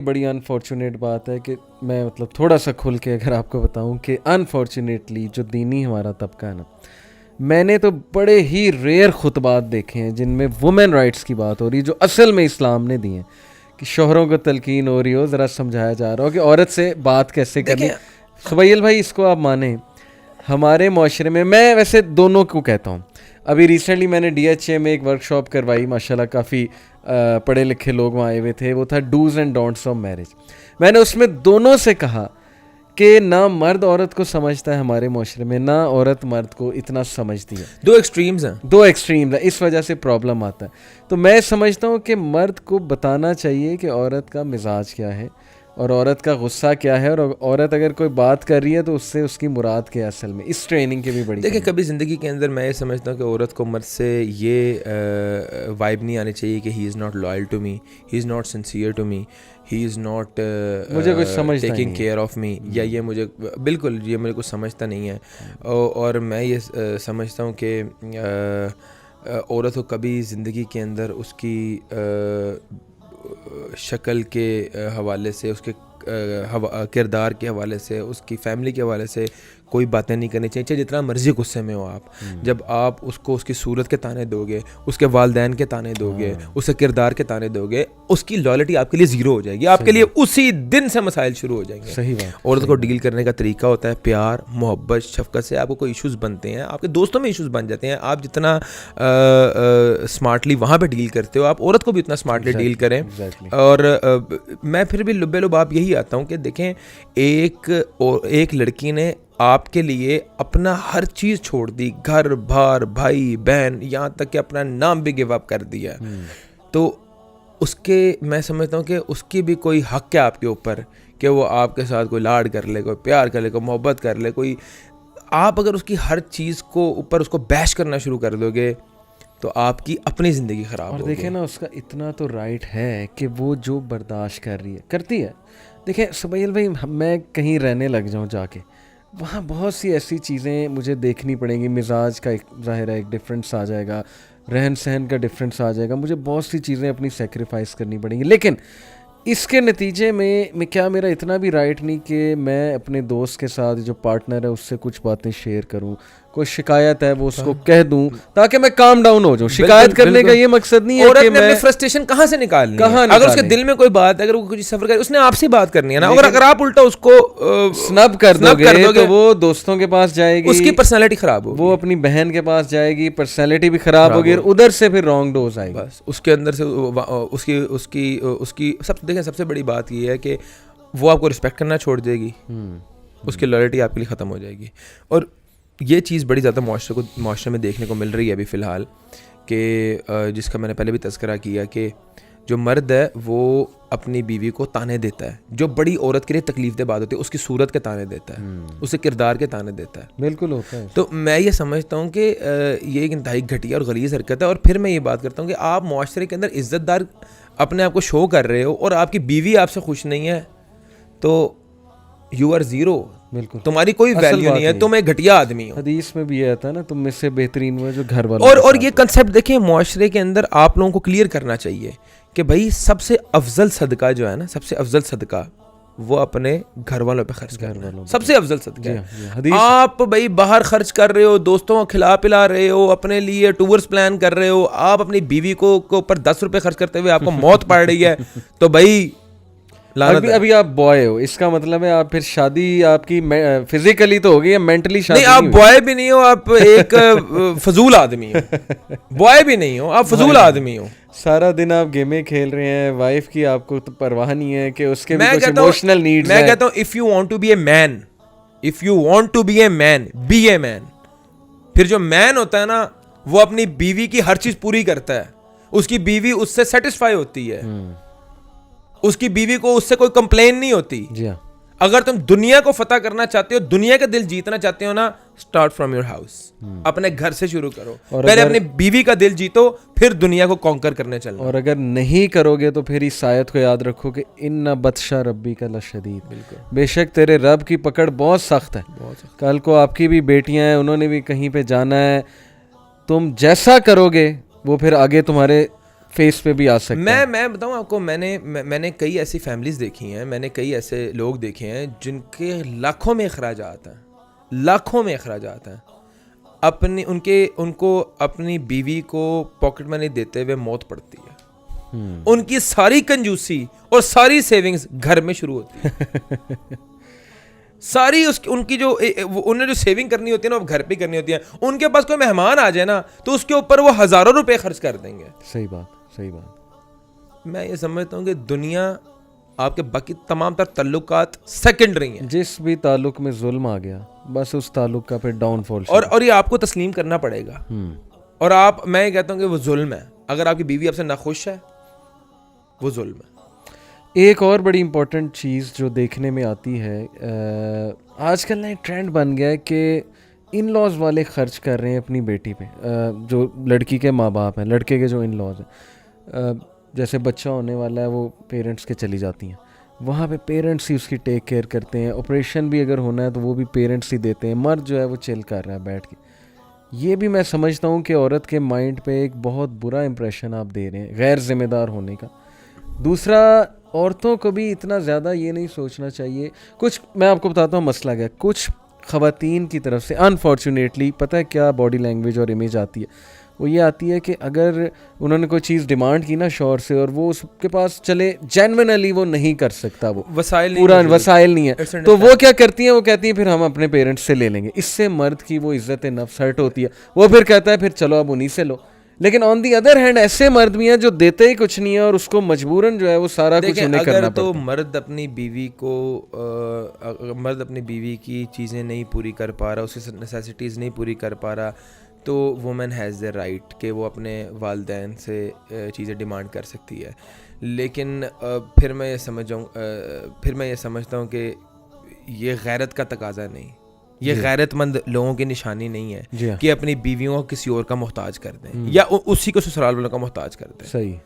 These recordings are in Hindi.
बड़ी अनफॉर्चुनेट बात है कि मैं मतलब थोड़ा सा खुल के अगर आपको बताऊं कि अनफॉर्चुनेटली जो दीनी हमारा तबका है ना, मैंने तो बड़े ही रेयर खुतबात देखे हैं जिनमें वुमेन राइट्स की बात हो रही है जो असल में इस्लाम ने दी हैं, कि शोहरों को तलकीन हो रही हो, ज़रा समझाया जा रहा हो कि औरत से बात कैसे करनी। सुबैल भाई, इसको आप माने हमारे माशरे में, मैं वैसे दोनों को कहता हूँ, अभी रिसेंटली मैंने DHA में एक वर्कशॉप करवाई, माशाल्लाह काफ़ी पढ़े लिखे लोग वहाँ आए हुए थे, वो था dos and don'ts of marriage. मैंने उसमें दोनों से कहा कि ना मर्द औरत को समझता है हमारे माशरे में, ना औरत मर्द को इतना समझती है। दो एक्सट्रीम्स हैं, इस वजह से प्रॉब्लम आता है। तो मैं समझता हूँ कि मर्द को बताना चाहिए कि औरत का मिजाज क्या है और औरत का गुस्सा क्या है, और औरत अगर कोई बात कर रही है तो उससे उसकी मुराद क्या है असल में। इस ट्रेनिंग की भी बड़ी देखिए, कभी ज़िंदगी के अंदर मैं ये समझता हूँ कि औरत को मर्द से ये वाइब नहीं आनी चाहिए कि he is not loyal to me, he is not sincere to me, he is not मुझे कुछ समझता टेकिंग केयर ऑफ मी, या ये मुझे बिल्कुल ये मुझे कुछ समझता नहीं है। और मैं ये समझता हूँ कि औरत को कभी ज़िंदगी के अंदर उसकी शक्ल के हवाले से, उसके किरदार के हवाले से, उसकी फैमिली के हवाले से कोई बातें नहीं करनी चाहिए, चाहे जितना मर्जी गुस्से में हो आप। जब आप उसको उसकी सूरत के ताने दोगे, उसके वालदैन के ताने दोगे, उसके किरदार के ताने दोगे, उसकी लॉयल्टी आपके लिए ज़ीरो हो जाएगी, आपके लिए उसी दिन से मसाइल शुरू हो जाएंगे। सही बात। औरत को डील करने का तरीका होता है प्यार, मोहब्बत, शफकत से। आपको कोई इश्यूज़ बनते हैं, आपके दोस्तों में इश्यूज़ बन जाते हैं, आप जितना स्मार्टली वहाँ पर डील करते हो, आप औरत को भी उतना स्मार्टली डील करें। और मैं फिर भी लुब्बे लुब आप यही आता हूँ कि देखें, एक लड़की ने आपके लिए अपना हर चीज़ छोड़ दी, घर बार, भाई बहन, यहाँ तक कि अपना नाम भी गिव अप कर दिया। तो उसके, मैं समझता हूँ कि उसकी भी कोई हक है आपके ऊपर कि वो आपके साथ कोई लाड कर ले, कोई प्यार कर ले, कोई मोहब्बत कर ले। कोई आप अगर उसकी हर चीज़ को ऊपर उसको बैश करना शुरू कर दोगे तो आपकी अपनी ज़िंदगी ख़राब होगी। और देखें ना, उसका इतना तो राइट है कि वो जो बर्दाश्त कर रही है करती है। देखें सुबैल भाई, मैं कहीं रहने लग जाऊँ जाके, वहाँ बहुत सी ऐसी चीज़ें मुझे देखनी पड़ेंगी। मिजाज का एक ज़ाहिर है एक डिफरेंस आ जाएगा, रहन सहन का डिफरेंस आ जाएगा, मुझे बहुत सी चीज़ें अपनी सेक्रीफाइस करनी पड़ेंगी। लेकिन इसके नतीजे में क्या मेरा इतना भी राइट नहीं कि मैं अपने दोस्त के साथ जो पार्टनर है उससे कुछ बातें शेयर करूं, कोई शिकायत है वो उसको कह दूं ताकि मैं काम डाउन हो जाऊं। शिकायत करने का ये मकसद नहीं है कि मैं अपनी फ्रस्ट्रेशन कहाँ से निकालनी है। अगर उसके दिल में कोई बात है, अगर वो कुछ सफर करे, उसने आपसे बात करनी है ना। अगर आप उल्टा उसको स्नब कर दोगे तो वो दोस्तों के पास जाएगी, उसकी पर्सनालिटी खराब होगी, वो अपनी बहन के पास जाएगी, पर्सनालिटी भी खराब होगी, और उधर से फिर रॉन्ग डोज आएगी। बस उसके अंदर से उसकी सबसे बड़ी बात ये है कि वो आपको रिस्पेक्ट करना छोड़ देगी, उसकी लॉयल्टी आपके लिए ख़त्म हो जाएगी। और ये चीज़ बड़ी ज़्यादा माशरे में देखने को मिल रही है अभी फ़िलहाल, कि जिसका मैंने पहले भी तज़किरा किया कि जो मर्द है वो अपनी बीवी को ताने देता है, जो बड़ी औरत के लिए तकलीफ दे बात होती है, उसकी सूरत के ताने देता है, उसे किरदार के ताने देता है। बिल्कुल होता है। तो मैं ये समझता हूँ कि ये एक इंतहाई घटिया और गलीज़ हरकत है। और फिर मैं ये बात करता हूँ कि आप माशरे के अंदर इज़्ज़तदार अपने आप को शो कर रहे हो और आपकी बीवी आपसे खुश नहीं है, तो यू आर ज़ीरो। बिल्कुल, तुम्हारी कोई वैल्यू नहीं है, तुम एक घटिया आदमी हो। हदीस में भी ये आता है ना, तुम में से बेहतरीन वो है जो घर वालों और ये कंसेप्ट देखें, माशरे के अंदर आप लोगों को क्लियर करना चाहिए कि भाई सबसे अफजल सदका जो है ना, सबसे अफजल सदका वो अपने घर वालों पे खर्च करना, सबसे अफजल सदका है। आप भाई बाहर खर्च कर रहे हो, दोस्तों को खिला पिला रहे हो, अपने लिए टूर्स प्लान कर रहे हो, आप अपनी बीवी को ऊपर 10 रुपए खर्च करते हुए आपको मौत पड़ रही है, तो भाई अभी आप बॉय हो, इसका मतलब है आप फिर शादी आपकी फिजिकली तो होगी, मेंटली शादी नहीं। आप बॉय भी नहीं हो, आप एक फजूल आदमी हो। बॉय भी नहीं हो, आप फजूल आदमी हो। सारा दिन आप गेमें खेल रहे हैं, वाइफ की आपको तो परवाह नहीं है कि उसके भी कुछ इमोशनल नीड्स हैं। मैं कहता हूँ if you want to be a man, if you want to be a man, be a man. फिर जो मैन होता है ना, वो अपनी बीवी की हर चीज पूरी करता है, उसकी बीवी उससे सेटिस्फाई होती है, उसकी बीवी को उससे कोई कंप्लेन नहीं होती। जी हाँ। अगर तुम दुनिया को फतह करना चाहते हो, दुनिया का दिल जीतना चाहते हो ना, स्टार्ट फ्रॉम योर हाउस, अपने घर से शुरू करो। पहले अपनी बीवी का दिल जीतो, फिर दुनिया को कॉन्कर करने चलना। और अगर नहीं करोगे तो फिर इस आयत को याद रखो कि इन्ना बत्शा रब्बी का लशदीद, बिल्कुल, बेशक तेरे रब की पकड़ बहुत सख्त है। कल को आपकी भी बेटियां हैं, उन्होंने भी कहीं पे जाना है, तुम जैसा करोगे वो फिर आगे तुम्हारे फेस पे भी आ सकता है। मैं बताऊं आपको, मैंने कई ऐसी फैमिलीज देखी हैं, मैंने कई ऐसे लोग देखे हैं जिनके लाखों में अखराजात हैं, लाखों में अखराजात हैं। उनको अपनी बीवी को पॉकेट मनी देते हुए मौत पड़ती है। उनकी सारी कंजूसी और सारी सेविंग्स घर में शुरू होती है। सारी उनकी जो उन्हें जो सेविंग करनी होती है ना, वो घर पे करनी होती है। उनके पास कोई मेहमान आ जाए ना, तो उसके ऊपर वो हजारों रुपए खर्च कर देंगे। सही बात। मैं ये समझता हूँ कि दुनिया, आपके बाकी तमाम तर ताल्लुकात सेकेंडरी हैं। जिस भी ताल्लुक में जुल्म आ गया, बस उस ताल्लुक का फिर डाउनफॉल। और ये आपको तस्लीम करना पड़ेगा। और मैं ये कहता हूँ कि वो जुल्म है। अगर आपकी बीवी आपसे नाखुश है, वो जुल्म है। एक और बड़ी इम्पोर्टेंट चीज़ जो देखने में आती है, आजकल ना एक ट्रेंड बन गया है कि इन लॉज वाले खर्च कर रहे हैं अपनी बेटी पे, जो लड़की के माँ बाप हैं, लड़के के जो इन लॉज हैं। जैसे बच्चा होने वाला है, वो पेरेंट्स के चली जाती हैं, वहाँ पे पेरेंट्स ही उसकी टेक केयर करते हैं। ऑपरेशन भी अगर होना है तो वो भी पेरेंट्स ही देते हैं। मर्द जो है वो चिल कर रहा है बैठ के। ये भी मैं समझता हूँ कि औरत के माइंड पे एक बहुत बुरा इंप्रेशन आप दे रहे हैं गैर जिम्मेदार होने का। दूसरा, औरतों को भी इतना ज़्यादा ये नहीं सोचना चाहिए। कुछ मैं आपको बताता हूँ मसला क्या, कुछ ख़वातीन की तरफ से अनफॉर्चुनेटली पता है क्या बॉडी लैंग्वेज और इमेज आती है, वो ये आती है कि अगर उन्होंने कोई चीज़ डिमांड की ना शौहर से और वो उसके पास चले जेन्युइनली वो नहीं कर सकता, वो पूरा वसाइल नहीं है, तो वो क्या करती हैं, वो कहती हैं फिर हम अपने पेरेंट्स से ले लेंगे। इससे मर्द की वो इज़्ज़त नफ्स हर्ट होती है। वो फिर कहता है फिर चलो अब उन्हीं से लो। लेकिन ऑन दी अदर हैंड ऐसे मर्द भी हैं जो देते ही कुछ नहीं है और उसको मजबूरन जो है वो सारा कुछ उन्हें करना पड़ता है। तो मर्द अपनी बीवी की चीज़ें नहीं पूरी कर पा रहा, उसकी नेसेसिटीज़ नहीं पूरी कर पा रहा, तो वुमेन हैज़ द राइट कि वो अपने वालिदैन से चीज़ें डिमांड कर सकती है। लेकिन फिर मैं ये समझता हूँ कि ये गैरत का तकाजा नहीं, ये गैरतमंद लोगों की निशानी नहीं है कि अपनी बीवियों को किसी और का मोहताज कर दें या उसी को ससुराल वालों का मोहताज कर दें। सही।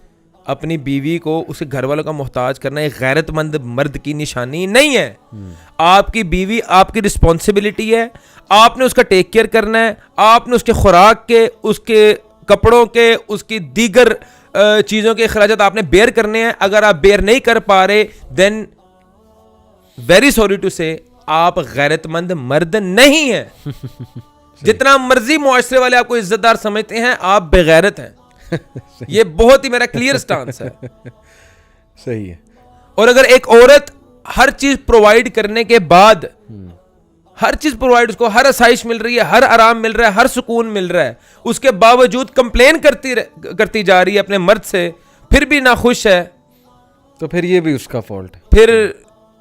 अपनी बीवी को उसके घर वालों का मोहताज करना एक गैरतमंद मर्द की निशानी नहीं है। आपकी बीवी आपकी रिस्पॉन्सिबिलिटी है, आपने उसका टेक केयर करना है, आपने उसके खुराक के, उसके कपड़ों के, उसकी दीगर चीज़ों के अखराजात आपने बेयर करने हैं। अगर आप बेयर नहीं कर पा रहे, देन वेरी सॉरी टू से आप गैरतमंद मर्द नहीं हैं। जितना मर्जी मुआशरे वाले आपको इज्जतदार समझते हैं, आप बेगैरत हैं। ये बहुत ही मेरा क्लियर स्टांस है। सही है। और अगर एक औरत हर चीज प्रोवाइड करने के बाद, हर चीज प्रोवाइड, उसको हर आसाइश मिल रही है, हर आराम मिल रहा है, हर सुकून मिल रहा है, उसके बावजूद कंप्लेन करती जा रही है अपने मर्द से, फिर भी ना खुश है, तो फिर ये भी उसका फॉल्ट है। फिर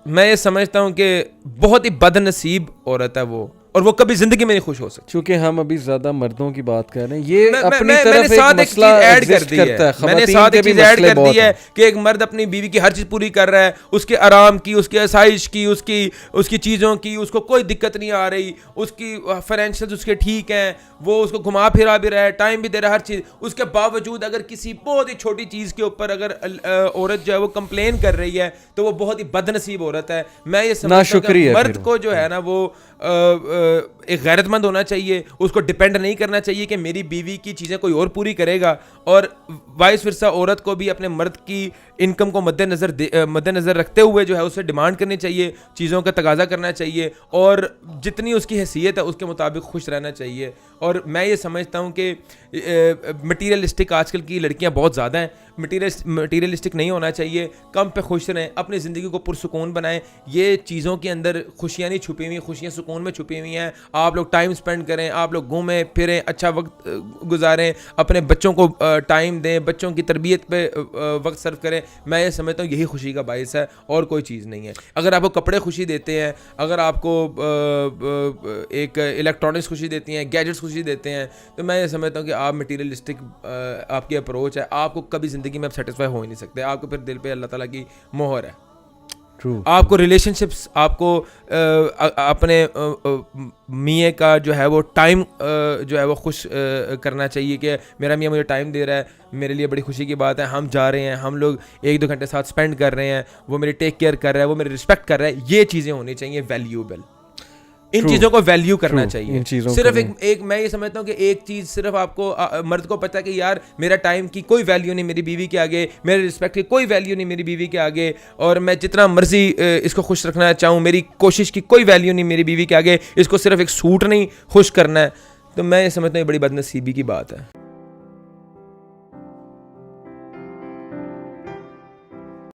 मैं ये समझता हूं कि बहुत ही बदनसीब औरत है वो, और वो कभी जिंदगी में नहीं खुश हो सकती। क्योंकि हम अभी ज्यादा मर्दों की बात कर रहे हैं, ये अपनी तरफ एक मसला ऐड करता है। मैंने साथ एक चीज ऐड कर दी है कि एक मर्द अपनी बीवी की हर चीज पूरी कर रहा है, उसके आराम की, उसके आसाइश की, उसकी चीजों की, उसको कोई दिक्कत नहीं आ रही, उसकी फाइनेंशियल उसके ठीक हैं, वो उसको घुमा फिरा भी रहा है, टाइम भी दे रहा है, हर चीज। उसके बावजूद अगर किसी बहुत ही छोटी चीज के ऊपर अगर औरत जो है वो कंप्लेन कर रही है, तो वो बहुत ही बदनसीब औरत है। मैं ये समझता हूं कि मर्द को जो है ना, वो एक गैरतमंद होना चाहिए, उसको डिपेंड नहीं करना चाहिए कि मेरी बीवी की चीज़ें कोई और पूरी करेगा, और वाइस वर्सा औरत को भी अपने मर्द की इनकम को मद्देनज़र रखते हुए जो है उससे डिमांड करनी चाहिए, चीज़ों का तकाजा करना चाहिए, और जितनी उसकी हैसियत है उसके मुताबिक खुश रहना चाहिए। और मैं ये समझता हूँ कि मटीरियलिस्टिक आजकल की लड़कियाँ बहुत ज़्यादा हैं, मटीरियलिस्टिक नहीं होना चाहिए, कम पे खुश रहें, अपनी ज़िंदगी को पुरसुकून बनाएं। ये चीज़ों के अंदर खुशियाँ नहीं छुपी हुई, खुशियाँ सुकून में छुपी हुई हैं। आप लोग टाइम स्पेंड करें, आप लोग घूमें फिरें, अच्छा वक्त गुजारें, अपने बच्चों को टाइम दें, बच्चों की तरबियत पे वक्त सर्व करें। मैं ये समझता हूँ यही खुशी का बायस है और कोई चीज़ नहीं है। अगर आपको कपड़े खुशी देते हैं, अगर आपको एक इलेक्ट्रॉनिक्स खुशी देती हैं, गैजेट्स खुशी देते हैं, तो मैं ये समझता हूँ कि आप मटीरियलिस्टिक आपकी अप्रोच है, आपको कभी ज़िंदगी में आप सेटिस्फाई हो ही नहीं सकते। आपको फिर दिल पे अल्लाह ताला की मोहर है। True. आपको रिलेशनशिप्स, आपको अपने मियाँ का जो है वो टाइम जो है वो खुश करना चाहिए कि मेरा मियाँ मुझे टाइम दे रहा है, मेरे लिए बड़ी खुशी की बात है। हम जा रहे हैं, हम लोग 1-2 घंटे साथ स्पेंड कर रहे हैं, वो मेरी टेक केयर कर रहा है, वो मेरी रिस्पेक्ट कर रहा है। ये चीज़ें होनी चाहिए वैल्यूएबल। इन चीज़ों को वैल्यू करना इन चाहिए। चीज़ों सिर्फ को एक मैं ये समझता हूँ कि एक चीज़ सिर्फ आपको मर्द को पता है कि यार मेरा टाइम की कोई वैल्यू नहीं मेरी बीवी के आगे, मेरे रिस्पेक्ट की कोई वैल्यू नहीं मेरी बीवी के आगे, और मैं जितना मर्जी इसको खुश रखना चाहूँ, मेरी कोशिश की कोई वैल्यू नहीं मेरी बीवी के आगे, इसको सिर्फ एक सूट नहीं खुश करना है, तो मैं ये समझता हूँ ये बड़ी बदनसीबी की बात है।